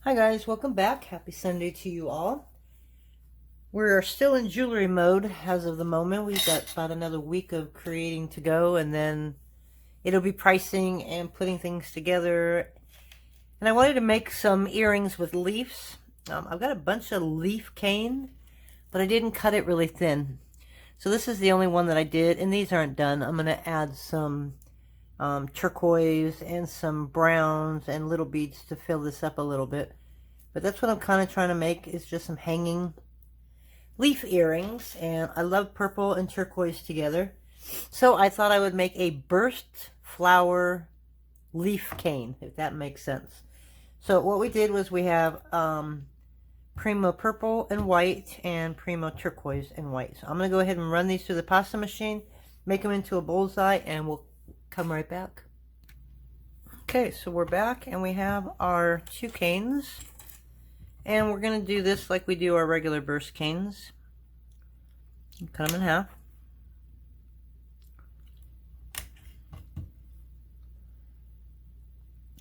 Hi guys, welcome back. Happy Sunday to you all. We're still in jewelry mode as of the moment. We've got about another week of creating to go, and then it'll be pricing and putting things together. And I wanted to make some earrings with leaves. I've got a bunch of leaf cane, but I didn't cut it really thin. So this is the only one that I did, and these aren't done. I'm going to add some turquoise and some browns and little beads to fill this up a little bit. But that's what I'm kind of trying to make, is just some hanging leaf earrings. And I love purple and turquoise together. So I thought I would make a burst flower leaf cane, if that makes sense. So what we did was we have Premo purple and white and Premo turquoise and white. So I'm going to go ahead and run these through the pasta machine, make them into a bullseye, and we'll come right back. Okay, so we're back and we have our two canes. And we're going to do this like we do our regular burst canes. Cut them in half.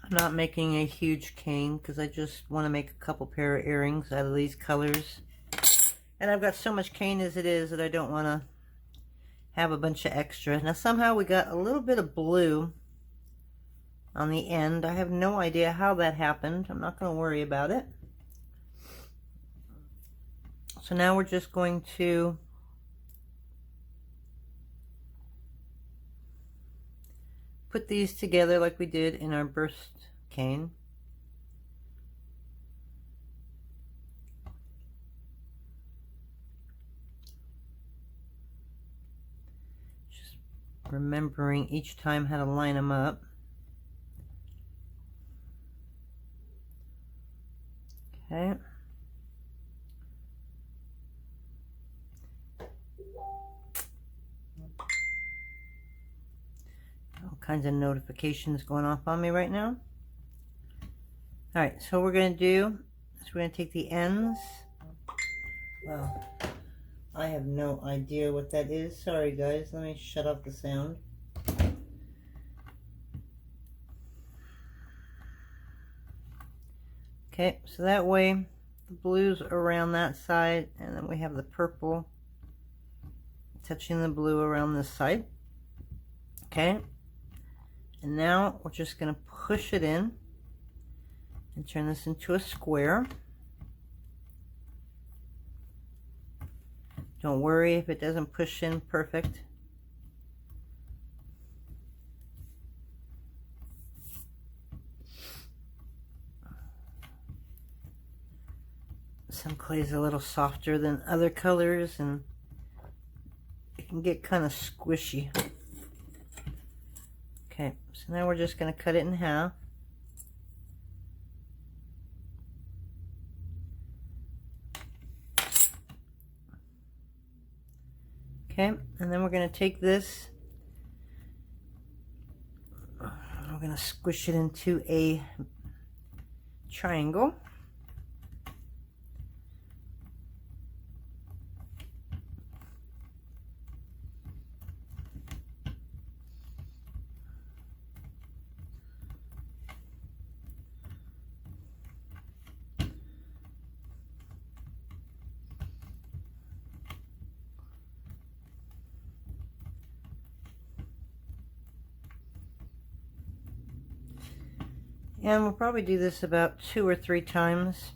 I'm not making a huge cane because I just want to make a couple pair of earrings out of these colors. And I've got so much cane as it is that I don't want to have a bunch of extra. Now somehow we got a little bit of blue on the end. I have no idea how that happened. I'm not going to worry about it. So now we're just going to put these together like we did in our burst cane. Just remembering each time how to line them up. Okay. All kinds of notifications going off on me right now. All right, so what we're going to do is we're going to take the ends. Wow, I have no idea what that is. Sorry guys, let me shut off the sound. Okay, so that way the blue's around that side, and then we have the purple touching the blue around this side. Okay, and now we're just going to push it in and turn this into a square. Don't worry if it doesn't push in perfect. Some clay is a little softer than other colors and it can get kind of squishy. Okay, so now we're just going to cut it in half. Okay, and then we're going to take this, we're going to squish it into a triangle. And we'll probably do this about 2 or 3 times.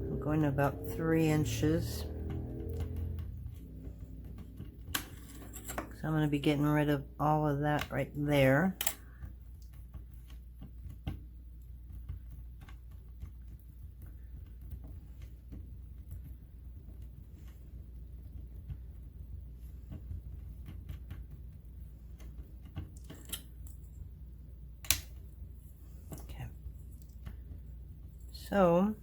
I'm going to about 3 inches. So I'm going to be getting rid of all of that right there. So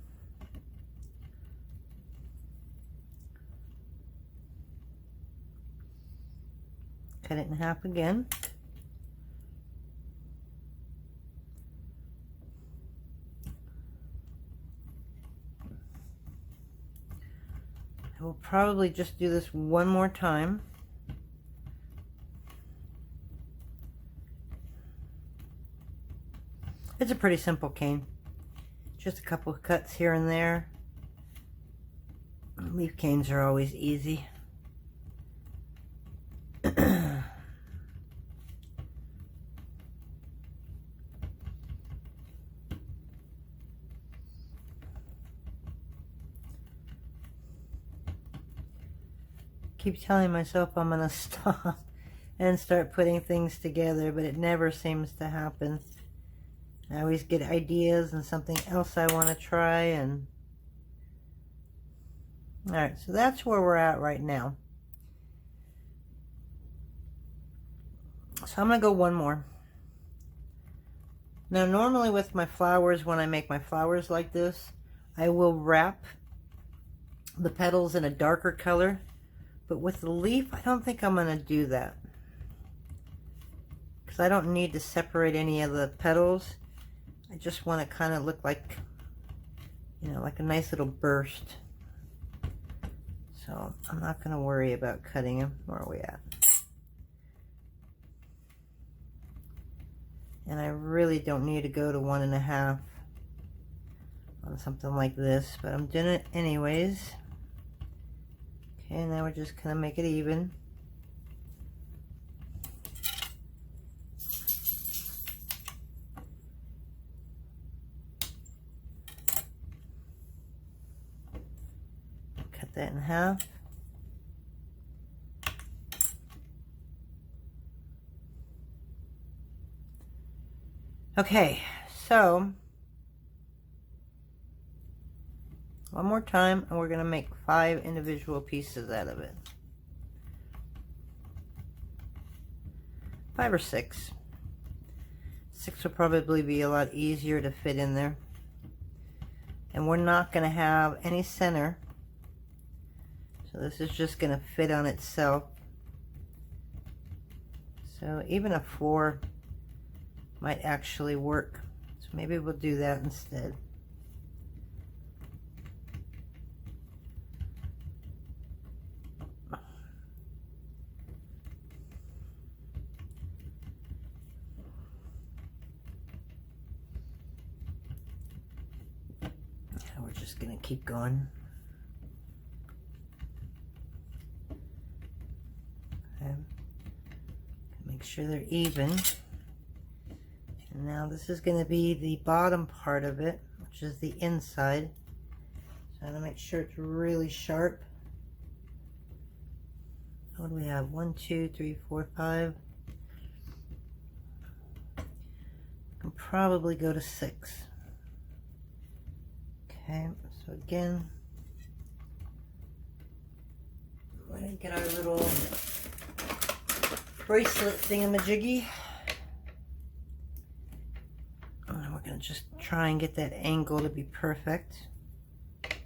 cut it in half again. I will probably just do this one more time. It's a pretty simple cane. Just a couple of cuts here and there. Leaf canes are always easy. Keep telling myself I'm gonna stop and start putting things together, but it never seems to happen. I always get ideas and something else I want to try. And all right, so that's where we're at right now. So I'm gonna go one more. Now normally with my flowers, when I make my flowers like this, I will wrap the petals in a darker color. But with the leaf, I don't think I'm going to do that, because I don't need to separate any of the petals. I just want to kind of look like, you know, like a nice little burst. So I'm not going to worry about cutting them. Where are we at? And I really don't need to go to 1.5 on something like this, but I'm doing it anyways. Okay, now we're just gonna make it even. Cut that in half. Okay, so one more time, and we're going to make 5 individual pieces out of it. 5 or 6. 6 will probably be a lot easier to fit in there. And we're not going to have any center. So this is just going to fit on itself. So even a 4 might actually work. So maybe we'll do that instead. We're just gonna keep going. Okay. Make sure they're even. And now this is going to be the bottom part of it, which is the inside. So I'm going to make sure it's really sharp. What do we have? 1, 2, 3, 4, 5. I can probably go to 6. Okay, so again, we're going to get our little bracelet thingamajiggy. And we're going to just try and get that angle to be perfect. Okay.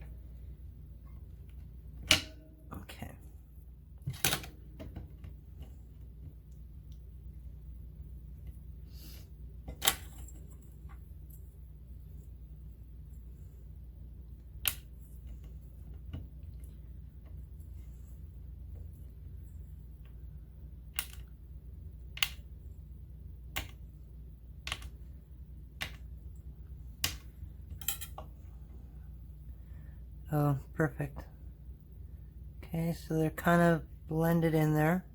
Oh, perfect. Okay, so they're kind of blended in there.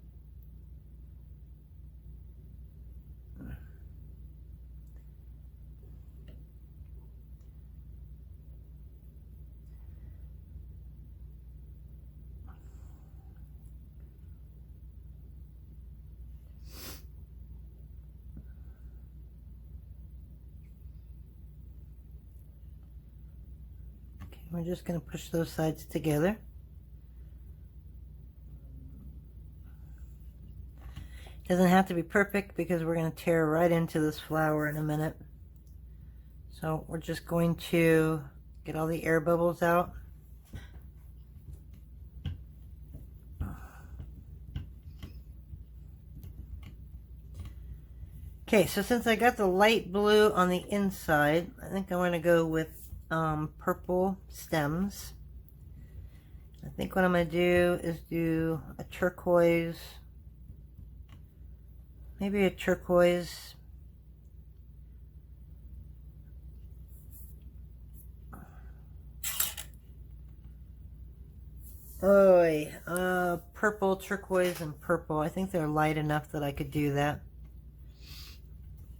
We're just going to push those sides together. Doesn't have to be perfect because we're going to tear right into this flower in a minute. So we're just going to get all the air bubbles out. Okay, so since I got the light blue on the inside, I think I'm going to go with purple stems. I think what I'm going to do is do a turquoise, maybe a turquoise, Oh, purple, turquoise, and purple. I think they're light enough that I could do that.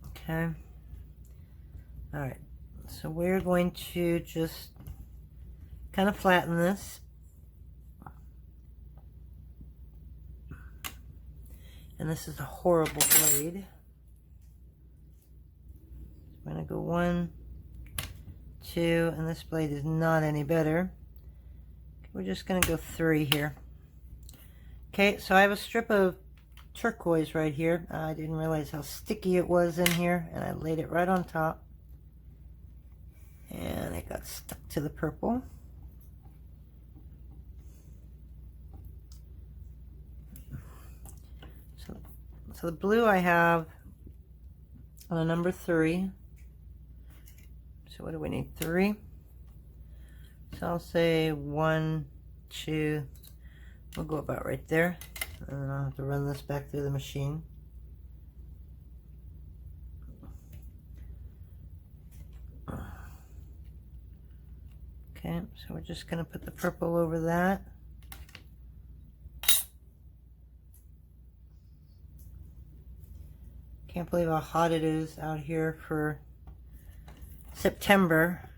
Okay. All right. So we're going to just kind of flatten this. And this is a horrible blade. I'm going to go 1, 2, and this blade is not any better. We're just going to go 3 here. Okay, so I have a strip of turquoise right here. I didn't realize how sticky it was in here, and I laid it right on top. And it got stuck to the purple. So the blue I have on a number 3. So what do we need? 3. So I'll say 1, 2. We'll go about right there. And then I'll have to run this back through the machine. Okay, so we're just going to put the purple over that. Can't believe how hot it is out here for September.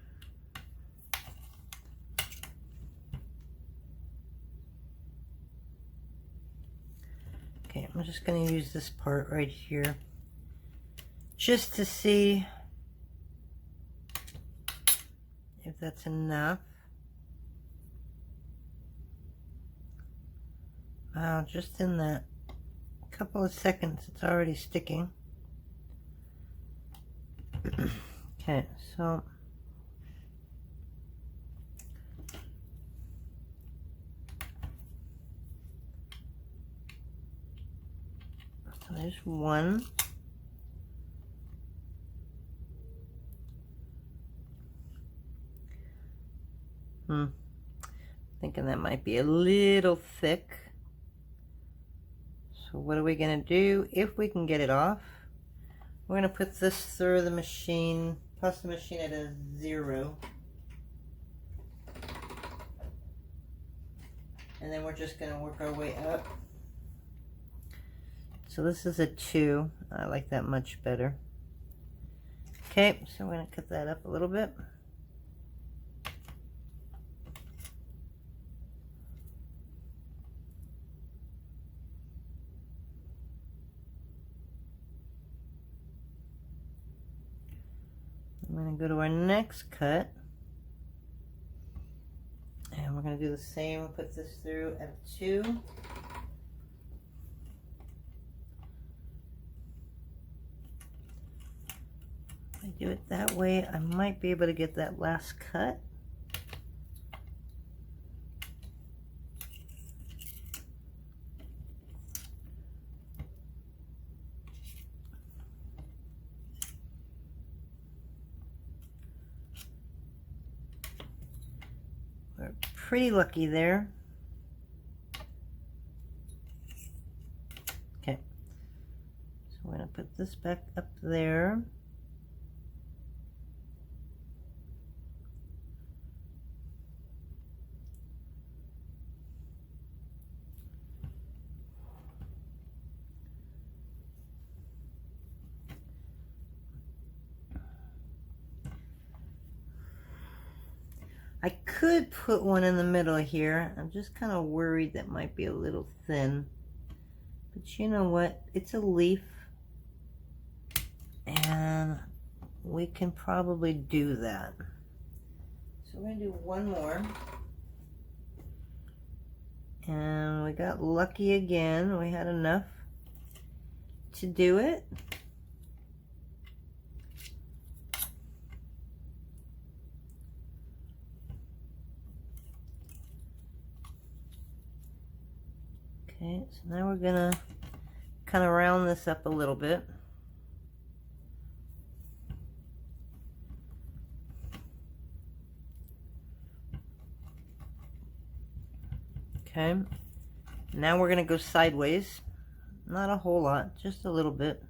Okay, I'm just going to use this part right here just to see if that's enough. Wow, just in that couple of seconds it's already sticking. Okay, so there's 1. Thinking that might be a little thick. So what are we going to do? If we can get it off, we're going to put this through the machine, plus the machine at a 0. And then we're just going to work our way up. So this is a 2. I like that much better. Okay, so we're going to cut that up a little bit. I'm going to go to our next cut, and we're going to do the same. Put this through at 2. If I do it that way, I might be able to get that last cut. We're pretty lucky there. Okay, so we're going to put this back up there. I could put one in the middle here. I'm just kind of worried that might be a little thin. But you know what? It's a leaf. And we can probably do that. So we're going to do one more. And we got lucky again. We had enough to do it. Okay, so now we're gonna kind of round this up a little bit. Okay, now we're gonna go sideways. Not a whole lot, just a little bit.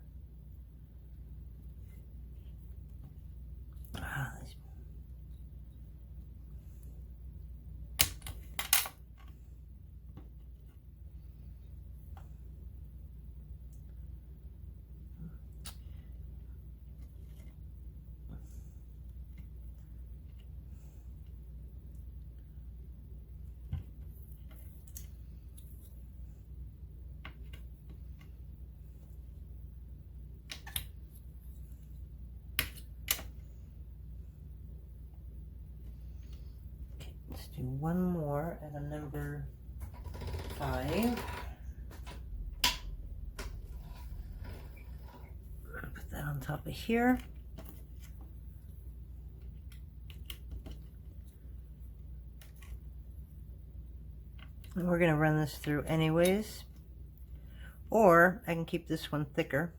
do one more at a number 5. Put that on top of here. And we're going to run this through anyways. Or I can keep this one thicker.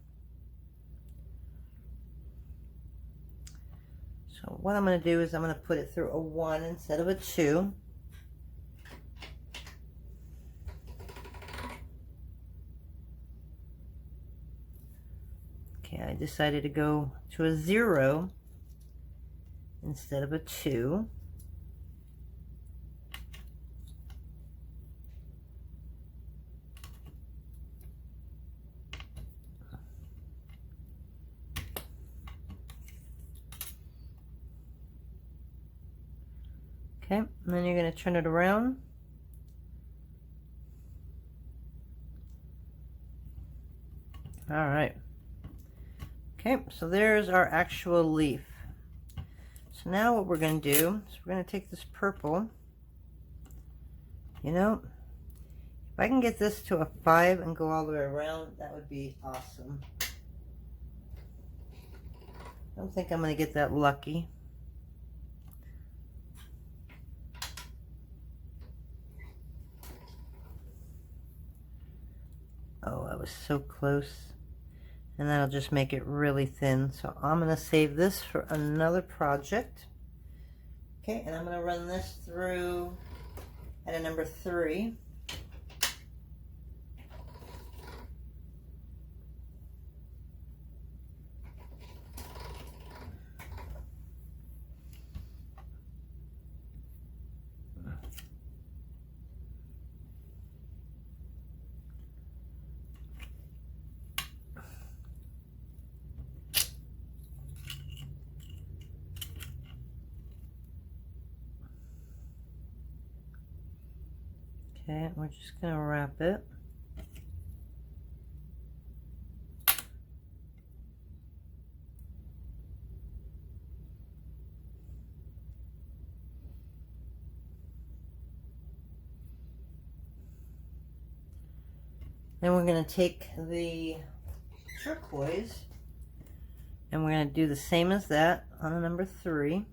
So what I'm going to do is I'm going to put it through a 1 instead of a 2. Okay, I decided to go to a 0 instead of a 2. Okay, and then you're going to turn it around. All right. Okay, so there's our actual leaf. So now what we're going to do is we're going to take this purple. You know, if I can get this to a 5 and go all the way around, that would be awesome. I don't think I'm going to get that lucky. Oh, I was so close. And that'll just make it really thin. So I'm going to save this for another project. Okay, and I'm going to run this through at a number 3. Okay, we're just going to wrap it. Then we're going to take the turquoise and we're going to do the same as that on a number 3.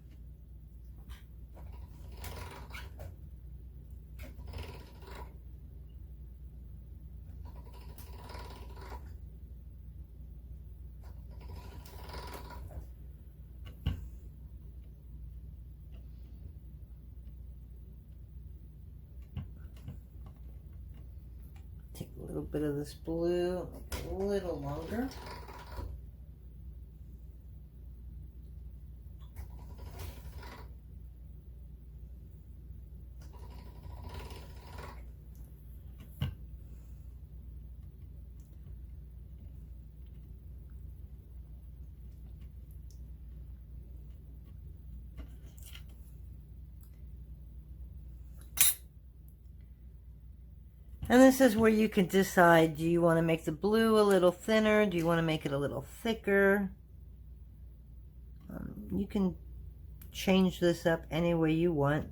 Take a little bit of this blue, make it a little longer. And this is where you can decide, do you want to make the blue a little thinner? Do you want to make it a little thicker? You can change this up any way you want.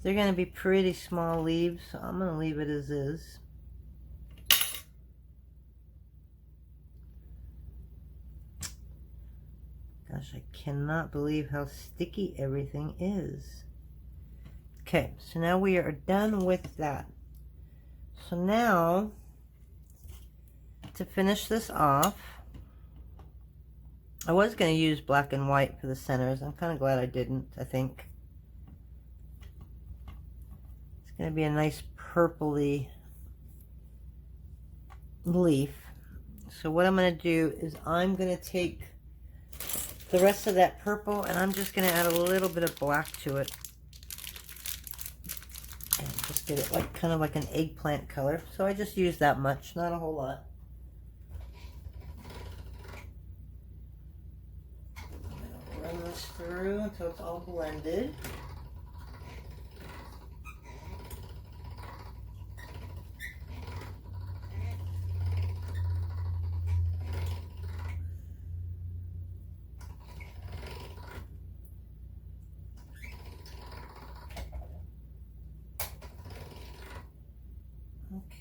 They're going to be pretty small leaves, so I'm going to leave it as is. Gosh, I cannot believe how sticky everything is. Okay, so now we are done with that. So now, to finish this off, I was going to use black and white for the centers. I'm kind of glad I didn't, I think. It's going to be a nice purpley leaf. So what I'm going to do is I'm going to take the rest of that purple and I'm just going to add a little bit of black to it. And just get it like kind of like an eggplant color. So I just use that much, not a whole lot. I'm going to run this through until it's all blended.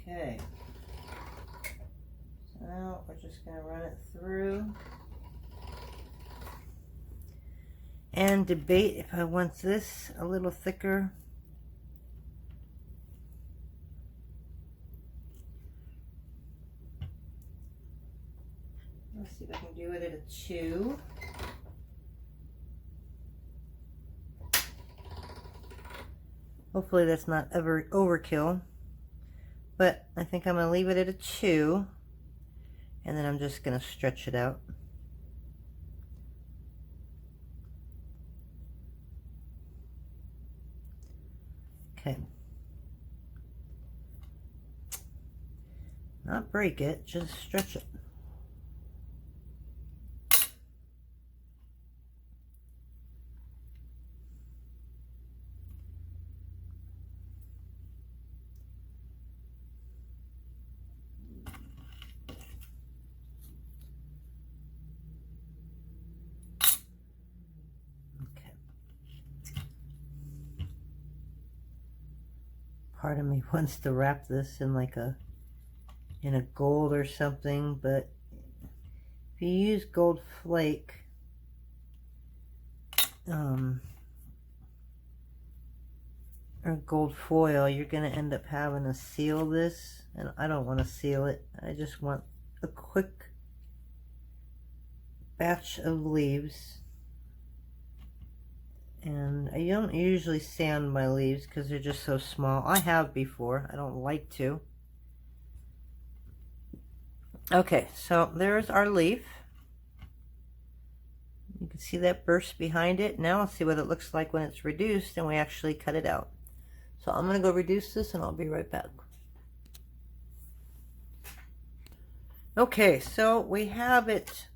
Okay. So now we're just going to run it through and debate if I want this a little thicker. Let's see if I can do it at a 2. Hopefully that's not ever overkill, but I think I'm going to leave it at a 2, and then I'm just going to stretch it out. Okay. Not break it, just stretch it. Part of me wants to wrap this in like a gold or something, but if you use gold flake, or gold foil, you're going to end up having to seal this, and I don't want to seal it. I just want a quick batch of leaves. And I don't usually sand my leaves because they're just so small. I have before. I don't like to. Okay, so there's our leaf. You can see that burst behind it. Now let's see what it looks like when it's reduced and we actually cut it out. So I'm going to go reduce this and I'll be right back. Okay, so we have it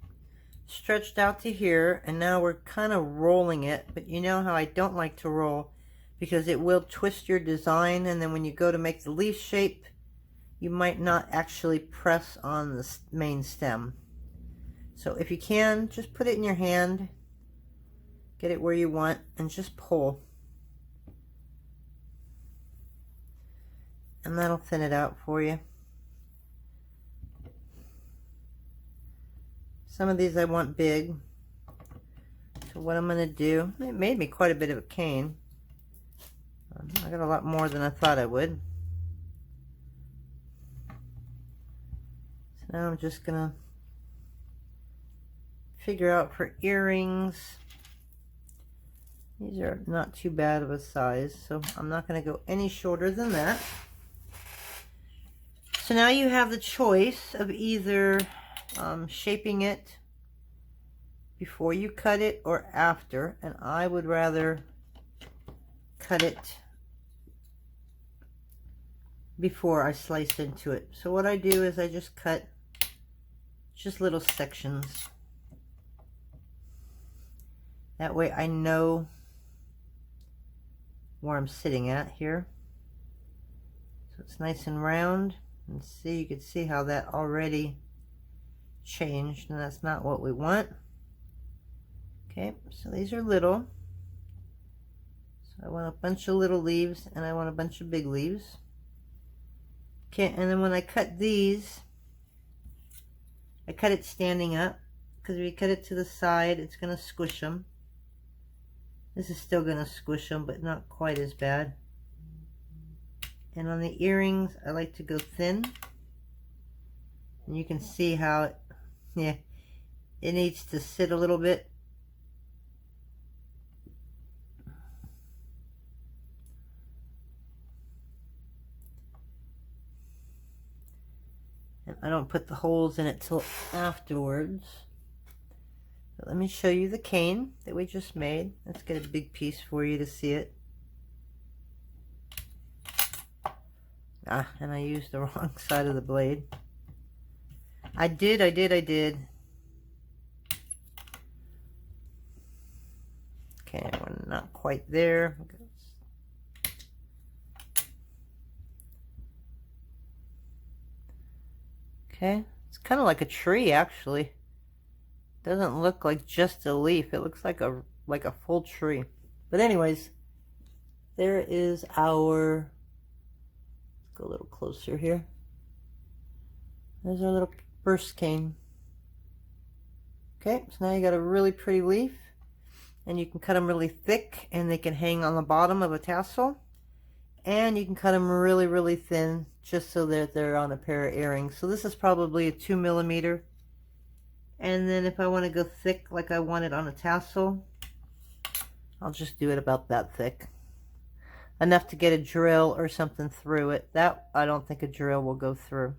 stretched out to here, and now we're kind of rolling it, but you know how I don't like to roll because it will twist your design, and then when you go to make the leaf shape, you might not actually press on the main stem. So if you can, just put it in your hand, get it where you want, and just pull. And that'll thin it out for you. Some of these I want big. So what I'm going to do, it made me quite a bit of a cane. I got a lot more than I thought I would. So now I'm just going to figure out for earrings. These are not too bad of a size, so I'm not going to go any shorter than that. So now you have the choice of either shaping it before you cut it or after, and I would rather cut it before I slice into it. So what I do is I just cut just little sections. That way I know where I'm sitting at here. So it's nice and round, and see, you can see how that already changed, and that's not what we want. Okay, so these are little. So I want a bunch of little leaves and I want a bunch of big leaves. Okay, and then when I cut these, I cut it standing up, because if you cut it to the side, it's going to squish them. This is still going to squish them, but not quite as bad. And on the earrings, I like to go thin. And you can see how it, yeah, it needs to sit a little bit. And I don't put the holes in it till afterwards. But let me show you the cane that we just made. Let's get a big piece for you to see it. Ah, and I used the wrong side of the blade. I did. Okay, we're not quite there. Okay, it's kind of like a tree, actually. Doesn't look like just a leaf. It looks like a full tree. But anyways, there is our, let's go a little closer here. There's our little burst cane. Okay, so now you got a really pretty leaf, and you can cut them really thick and they can hang on the bottom of a tassel, and you can cut them really, really thin just so that they're on a pair of earrings. So this is probably a 2mm, and then if I want to go thick like I want it on a tassel, I'll just do it about that thick, enough to get a drill or something through it. That I don't think a drill will go through.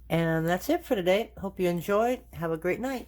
And that's it for today. Hope you enjoyed. Have a great night.